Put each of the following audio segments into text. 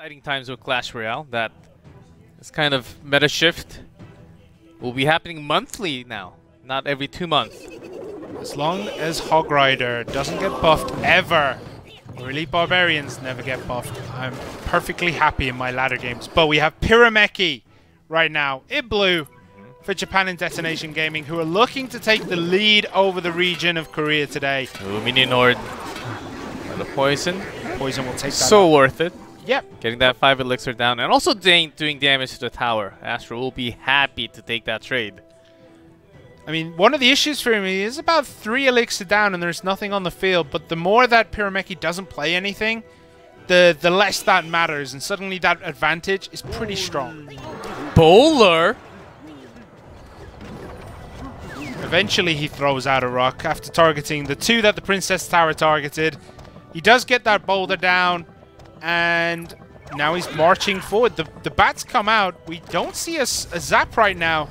Exciting times with Clash Royale. That this kind of meta shift will be happening monthly now, not every 2 months. As long as Hog Rider doesn't get buffed ever, or Elite Barbarians never get buffed, I'm perfectly happy in my ladder games. But we have Pirameki right now in blue for Japan and Detonation Gaming, who are looking to take the lead over the region of Korea today. Ooh, minion Nord. The poison. Poison will take that so out. Worth it. Yep. Getting that 5 elixir down and also doing damage to the tower. Astro will be happy to take that trade. I mean, one of the issues for me is about 3 elixir down and there's nothing on the field, but the more that Pirameki doesn't play anything, the less that matters, and suddenly that advantage is pretty strong. Bowler! Eventually he throws out a rock after targeting the 2 that the Princess Tower targeted. He does get that boulder down, and now he's marching forward. The bats come out. We don't see a zap right now.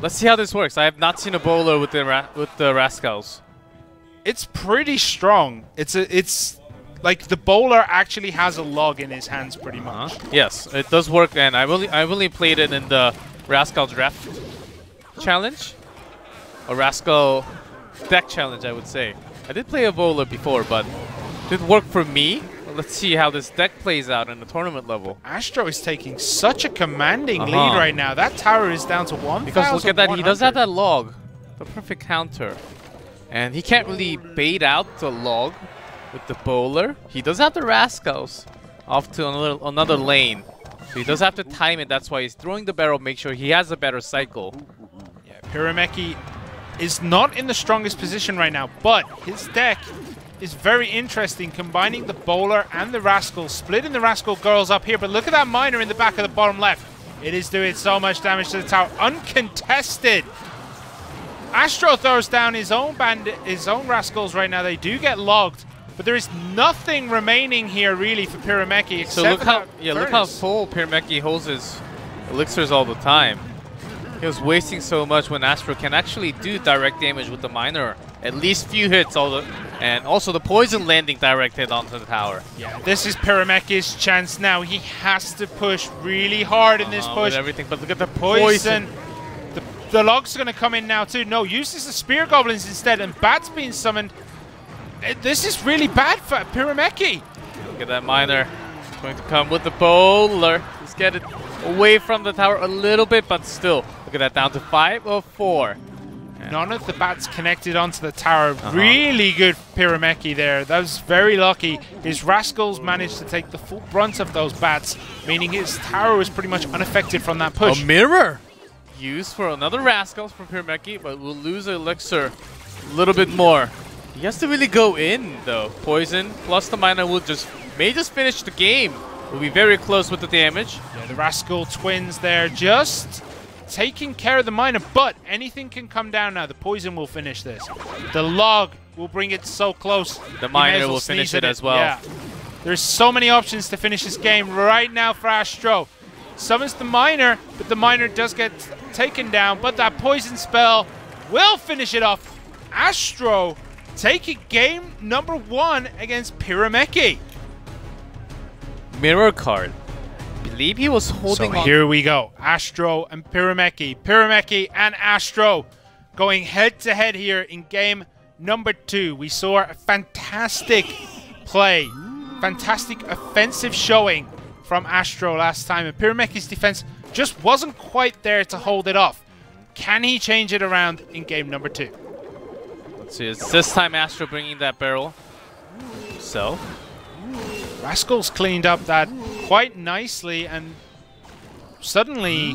Let's see how this works. I have not seen a bowler with the Rascals. It's pretty strong. It's like the bowler actually has a log in his hands pretty much. Yes, it does work, and I really played it in the Rascal Draft Challenge. A Rascal Deck Challenge, I would say. I did play a bowler before, but it didn't work for me. Let's see how this deck plays out in the tournament level. Astro is taking such a commanding lead right now. That tower is down to 1,000. Because look at that, he does have that log. The perfect counter. And he can't really bait out the log with the bowler. He does have the Rascals off to another lane. So he does have to time it. That's why he's throwing the barrel, make sure he has a better cycle. Yeah, Pirameki is not in the strongest position right now, but his deck is very interesting, combining the bowler and the Rascal, splitting the Rascal girls up here. But look at that miner in the back of the bottom left. It is doing so much damage to the tower. Uncontested. Astro throws down his own Rascals right now. They do get logged, but there is nothing remaining here really for Pirameki. So look how full Pirameki holds his elixirs all the time. He was wasting so much when Astro can actually do direct damage with the miner. At least few hits, and also the poison landing direct hit onto the tower. Yeah, this is Pirameki's chance now. He has to push really hard in this push. With everything, but look at the poison. The logs are going to come in now too. No, uses the spear goblins instead, and bats being summoned. This is really bad for Pirameki. Look at that miner. He's going to come with the bowler. Let's get it away from the tower a little bit, but still. Look at that, down to 5 of 4. None of the bats connected onto the tower. Really good Pirameki there. That was very lucky. His Rascals managed to take the full brunt of those bats, meaning his tower was pretty much unaffected from that push. A mirror used for another Rascals from Pirameki, but will lose elixir a little bit more. He has to really go in though. Poison plus the miner may just finish the game. Will be very close with the damage. Yeah, the Rascal twins there just taking care of the miner, but anything can come down now. The poison will finish this. The log will bring it so close. The miner will finish it as well. Yeah. There's so many options to finish this game right now for Astro. Summons the miner, but the miner does get taken down, but that poison spell will finish it off. Astro taking game number 1 against Pirameki. Mirror card. Believe he was holding on. Here we go. Astro and Pirameki. Pirameki and Astro going head to head here in game number 2. We saw a fantastic play. Fantastic offensive showing from Astro last time. And Pirameki's defense just wasn't quite there to hold it off. Can he change it around in game number 2? Let's see. It's this time Astro bringing that barrel. So Rascals cleaned up that quite nicely, and suddenly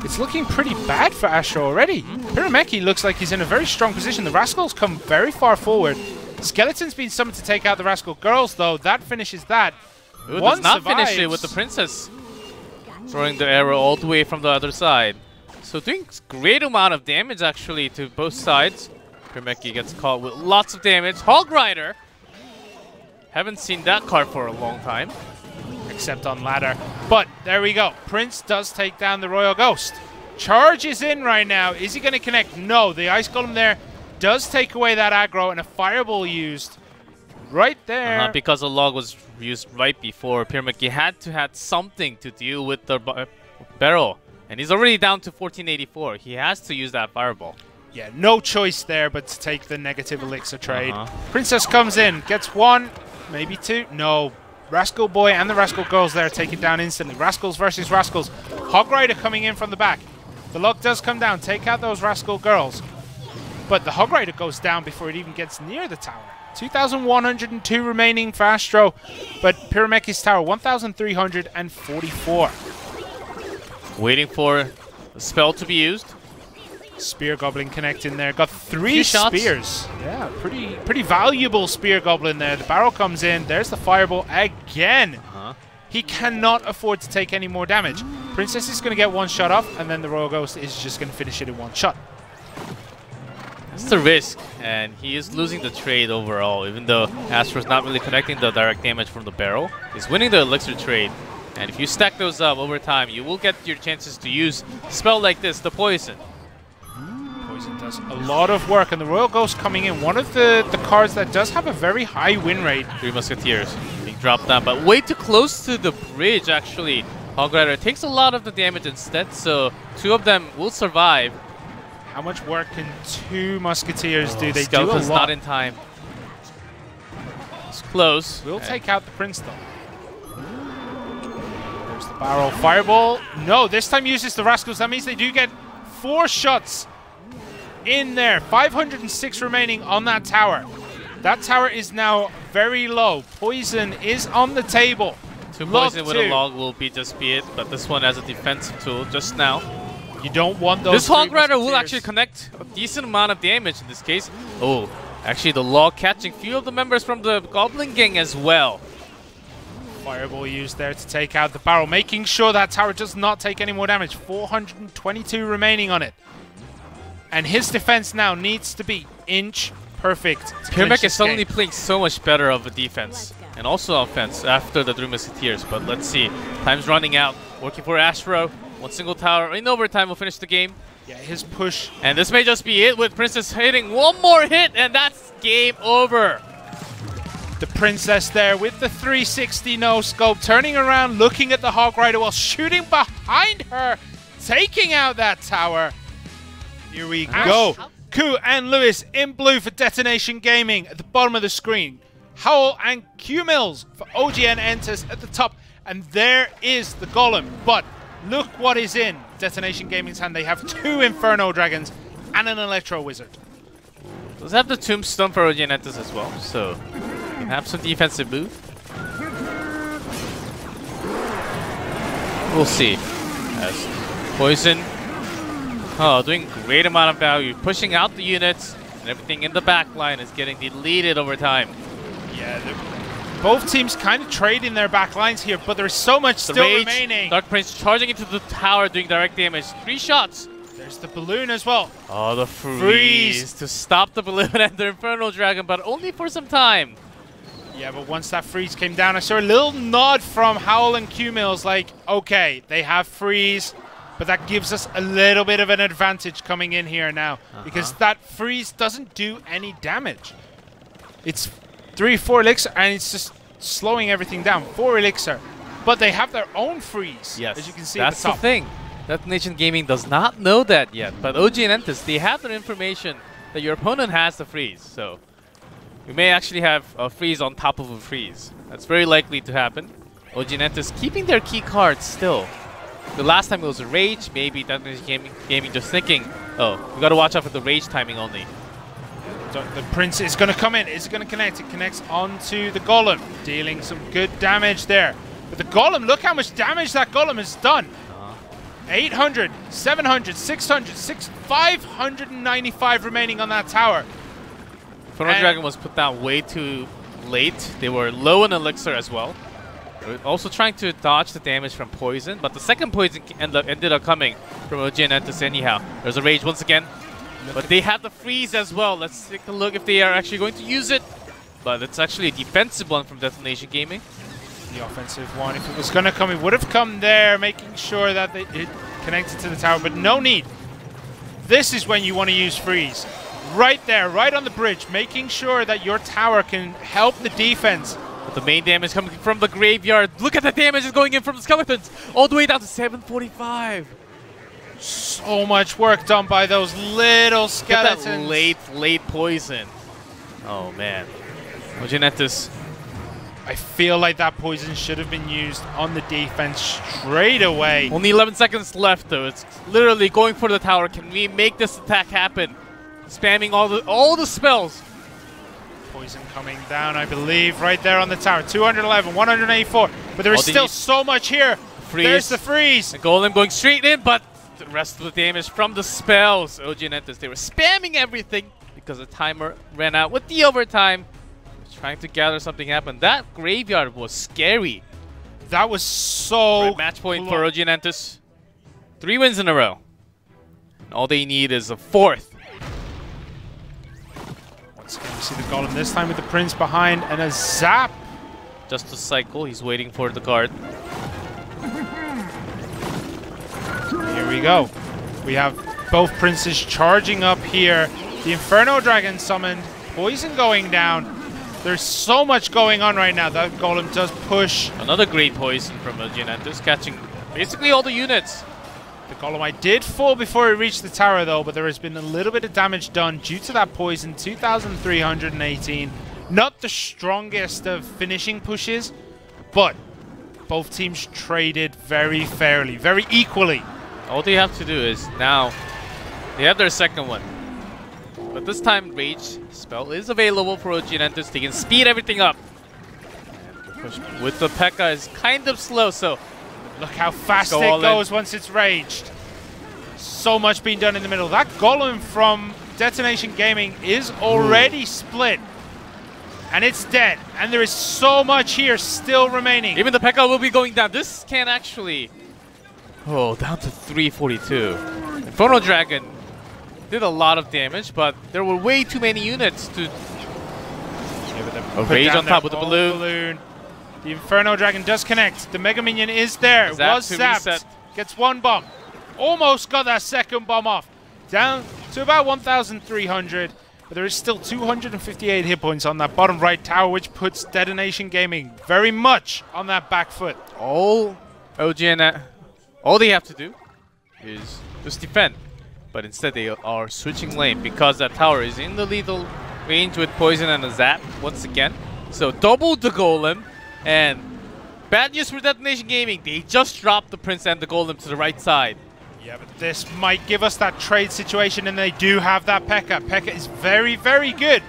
it's looking pretty bad for Astro already. Pirameki looks like he's in a very strong position. The Rascals come very far forward. Skeleton's been summoned to take out the Rascal girls, though. That finishes that. Ooh, does not finish it with the Princess throwing the arrow all the way from the other side. So doing great amount of damage actually to both sides. Pirameki gets caught with lots of damage. Hog Rider. Haven't seen that card for a long time. Except on ladder. But there we go. Prince does take down the Royal Ghost. Charges in right now. Is he going to connect? No. The Ice Golem there does take away that aggro, and a Fireball used. right there. Because the log was used right before, Pirameki had to have something to deal with the barrel. And he's already down to 1484. He has to use that fireball. Yeah, no choice there but to take the negative elixir trade. Princess comes in, gets one, maybe two. No. Rascal Boy and the Rascal Girls there take it down instantly. Rascals versus Rascals. Hog Rider coming in from the back. The log does come down. Take out those Rascal Girls. But the Hog Rider goes down before it even gets near the tower. 2,102 remaining for Astro. But Pirameki's tower, 1,344. Waiting for the spell to be used. Spear Goblin connecting there. Got 3 spears. Yeah, pretty valuable Spear Goblin there. The barrel comes in. There's the fireball again. He cannot afford to take any more damage. Princess is going to get one shot off, and then the Royal Ghost is just going to finish it in one shot. That's the risk, and he is losing the trade overall, even though Astro's not really connecting the direct damage from the barrel. He's winning the elixir trade, and if you stack those up over time, you will get your chances to use a spell like this, the Poison. Poison does a lot of work, and the Royal Ghost coming in. One of the cards that does have a very high win rate. 3 Musketeers being dropped down, but way too close to the bridge, actually. Hog Rider takes a lot of the damage instead, so 2 of them will survive. How much work can 2 Musketeers do? They Skeleton's do a lot. not in time. It's close. We'll take out the Prince, though. There's the barrel. Fireball. No, this time uses the Rascals. That means they do get 4 shots in there. 506 remaining on that tower. That tower is now very low. Poison is on the table. 2 poison with a log will be it, but this one as a defensive tool just now. You don't want those. This Hog Rider will actually connect a decent amount of damage in this case. Oh, actually the log catching few of the members from the Goblin Gang as well. Fireball used there to take out the barrel, making sure that tower does not take any more damage. 422 remaining on it. And his defense now needs to be inch perfect. Pirameki is suddenly playing so much better of a defense and also offense after the 3 Musketeers, but let's see. Time's running out. Working for Astro. 1 single tower. In overtime, we'll finish the game. Yeah, his push. And this may just be it with Princess hitting one more hit, and that's game over. The Princess there with the 360 no-scope, turning around, looking at the Hog Rider while shooting behind her, taking out that tower. Here we go. Koo+Lewis in blue for Detonation Gaming at the bottom of the screen. Howl and QMills for OGN Entus at the top. And there is the Golem. But look what is in Detonation Gaming's hand. They have 2 Inferno Dragons and an Electro Wizard. Does have the Tombstone for OGN Entus as well, so can have some defensive move. We'll see. As Poison, doing great amount of value, pushing out the units, and everything in the back line is getting deleted over time. Yeah, both teams kind of trading their back lines here, but there's so much still remaining. Dark Prince charging into the tower, doing direct damage. 3 shots. There's the balloon as well. Oh, the freeze to stop the balloon and the Infernal Dragon, but only for some time. Yeah, but once that freeze came down, I saw a little nod from Howl and QMills like, okay, they have freeze, but that gives us a little bit of an advantage coming in here now, because that freeze doesn't do any damage. It's 3-4 elixir, and it's just slowing everything down. 4 elixir, but they have their own freeze. Yes, as you can see that's at the top. The thing. Detonation Gaming does not know that yet, but OGN Entus, they have the information that your opponent has the freeze, so you may actually have a freeze on top of a freeze. That's very likely to happen. OGN Entus keeping their key cards still. The last time it was a Rage, maybe Detonation Gaming just thinking, oh, we gotta watch out for the Rage timing only. The Prince is going to come in. Is it going to connect? It connects onto the Golem, dealing some good damage there. But the Golem, look how much damage that Golem has done. 800, 700, 600, 595 remaining on that tower. Infernal Dragon was put down way too late. They were low in elixir as well. They were also trying to dodge the damage from Poison, but the second Poison ended up coming from OGN Entus anyhow. There's a Rage once again. But they have the freeze as well. Let's take a look if they are actually going to use it. But it's actually a defensive one from Detonation Gaming. The offensive one, if it was going to come, it would have come there, making sure that it connected to the tower, but no need. This is when you want to use freeze. right there, right on the bridge, making sure that your tower can help the defense. But the main damage coming from the graveyard. Look at the damage is going in from the skeletons. All the way down to 745. So much work done by those little skeletons. Look at that late poison. Oh, man. OGN ENTUS. I feel like that poison should have been used on the defense straight away. Only 11 seconds left, though. It's literally going for the tower. Can we make this attack happen? Spamming all the spells. Poison coming down, I believe, right there on the tower. 211, 184. But there is still so much here. Freeze. There's the freeze. The golem going straight in, but the rest of the damage from the spells. OGN ENTUS, they were spamming everything because the timer ran out with the overtime. Trying to gather something happened. That graveyard was scary. That was so match point for OGN ENTUS. 3 wins in a row. And all they need is a 4th. Once again, we see the golem this time with the prince behind and a zap. Just a cycle. He's waiting for the card. Here we go. We have both princes charging up here. The Inferno Dragon summoned. Poison going down. There's so much going on right now. That golem does push. Another great poison from OGN ENTUS, catching basically all the units. The golem did fall before it reached the tower, though, but there has been a little bit of damage done due to that poison. 2,318. Not the strongest of finishing pushes, but both teams traded very fairly, very equally. All they have to do is now they have their second one. But this time, Rage spell is available for OGN ENTUS. They can speed everything up. And the push with the P.E.K.K.A is kind of slow, so look how fast it goes once it's raged. So much being done in the middle. That golem from Detonation Gaming is already split. And it's dead. And there is so much here still remaining. Even the P.E.K.K.A will be going down. This can actually... Oh, down to 342. Inferno Dragon did a lot of damage, but there were way too many units to... A Rage on top with the balloon. The Inferno Dragon does connect. The Mega Minion is there. Was zapped. Reset. Gets one bomb. Almost got that second bomb off. Down to about 1,300. But there is still 258 hit points on that bottom right tower, which puts Detonation Gaming very much on that back foot. All they have to do is just defend. But instead they are switching lane because that tower is in the lethal range with poison and a zap once again. So double the golem, and bad news for Detonation Gaming. They just dropped the prince and the golem to the right side. Yeah, but this might give us that trade situation, and they do have that P.E.K.K.A. P.E.K.K.A is very, very good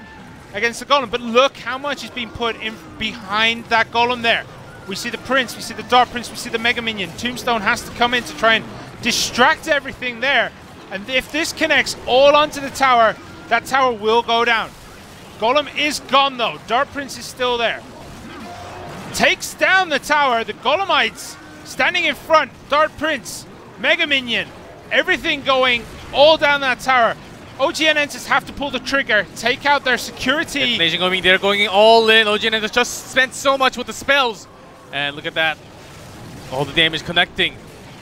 against the golem. But look how much is being put in behind that golem there. We see the prince, we see the Dark Prince, we see the Mega Minion. Tombstone has to come in to try and distract everything there. And if this connects all onto the tower, that tower will go down. Golem is gone, though. Dark Prince is still there. Takes down the tower. The Golemites standing in front. Dark Prince, Mega Minion, everything going all down that tower. OGN ENTUS have to pull the trigger, take out their security. Detonation Gaming, they're going all in. OGN ENTUS just spent so much with the spells. And look at that. All the damage connecting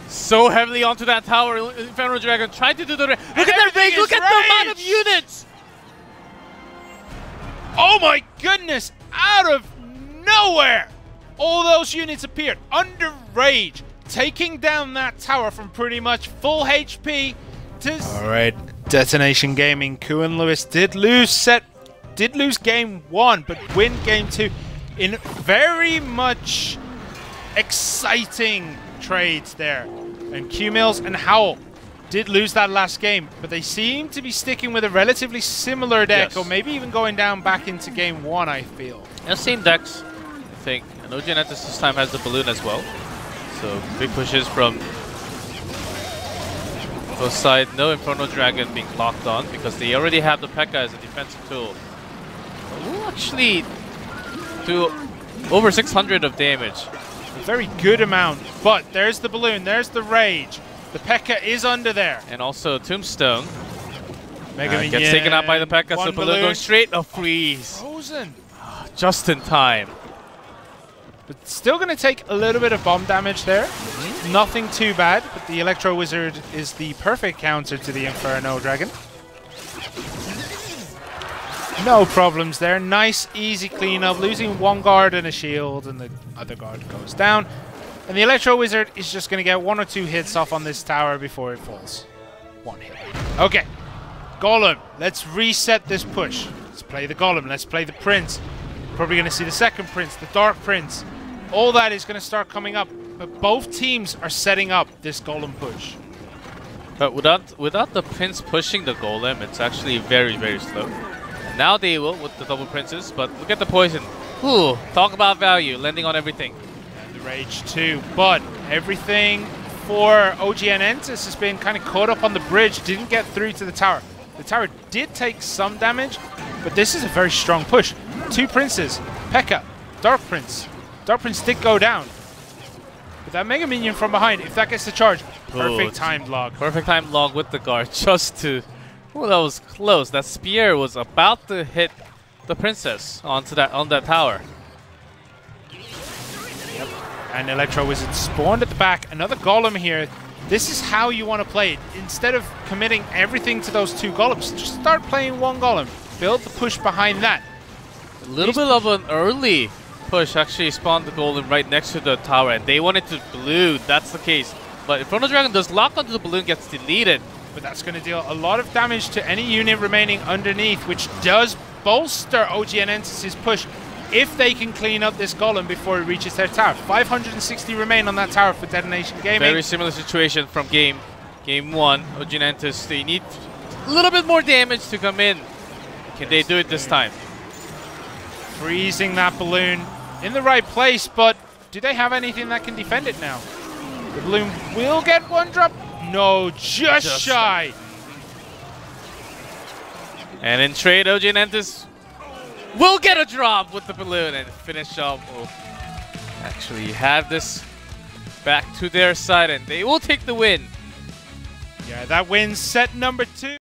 so heavily onto that tower. Inferno Dragon tried to do the... Look at that rage! Look at the amount of units! Oh my goodness! Out of nowhere! All those units appeared under rage, taking down that tower from pretty much full HP to... Alright, Detonation Gaming, Koo+Lewis did lose game 1, but win game 2 in very much exciting trades there. And KING-ZONEDragonX and HAUL did lose that last game, but they seem to be sticking with a relatively similar deck, or maybe even going down back into game 1, I feel. Yeah, same decks, I think. And OGN ENTUS this time has the balloon as well. So big pushes from both sides. No Inferno Dragon being locked on because they already have the P.E.K.K.A as a defensive tool. We'll actually do over 600 of damage. A very good amount, but there's the balloon, there's the rage. The P.E.K.K.A is under there. And also Tombstone. Mega Minion gets taken out by the P.E.K.K.A, so balloon going straight. A freeze. Frozen. Just in time. But still going to take a little bit of bomb damage there. Nothing too bad, but the Electro Wizard is the perfect counter to the Inferno Dragon. No problems there. Nice, easy cleanup. Losing one guard and a shield, and the other guard goes down. And the Electro Wizard is just going to get 1 or 2 hits off on this tower before it falls. 1 hit. Okay. Golem, let's reset this push. Let's play the Golem. Let's play the Prince. Probably going to see the second Prince, the Dark Prince. All that is going to start coming up. But both teams are setting up this Golem push. But without the Prince pushing the Golem, it's actually very, very slow. And now they will with the double Princes, but look at the poison. Ooh, talk about value, landing on everything. And the Rage too, but everything for OGN Entus has been kind of caught up on the bridge, didn't get through to the tower. The tower did take some damage, but this is a very strong push. 2 Princes, P.E.K.K.A, Dark Prince. Dark Prince did go down. But that Mega Minion from behind, if that gets the charge, perfect timed log. Perfect timed log with the guard just to... Oh, that was close. That spear was about to hit the Princess on that tower. Yep. And Electro Wizard spawned at the back. Another Golem here. This is how you want to play it. Instead of committing everything to those 2 Golems, just start playing 1 Golem. Build the push behind that. A little bit of an early push actually spawned the Golem right next to the tower, and they wanted to balloon. That's the case. But Inferno Dragon does lock onto the balloon, gets deleted. But that's going to deal a lot of damage to any unit remaining underneath, which does bolster OGN Entus' push if they can clean up this Golem before it reaches their tower. 560 remain on that tower for Detonation Gaming. Very similar situation from game 1. OGN Entus, they need a little bit more damage to come in. Can they do it this time? Freezing that balloon in the right place, but do they have anything that can defend it now? The balloon will get 1 drop. No, just shy. And in trade, OGN Entus will get a drop with the balloon and finish off. Will actually have this back to their side, and they will take the win. Yeah, that wins set number 2.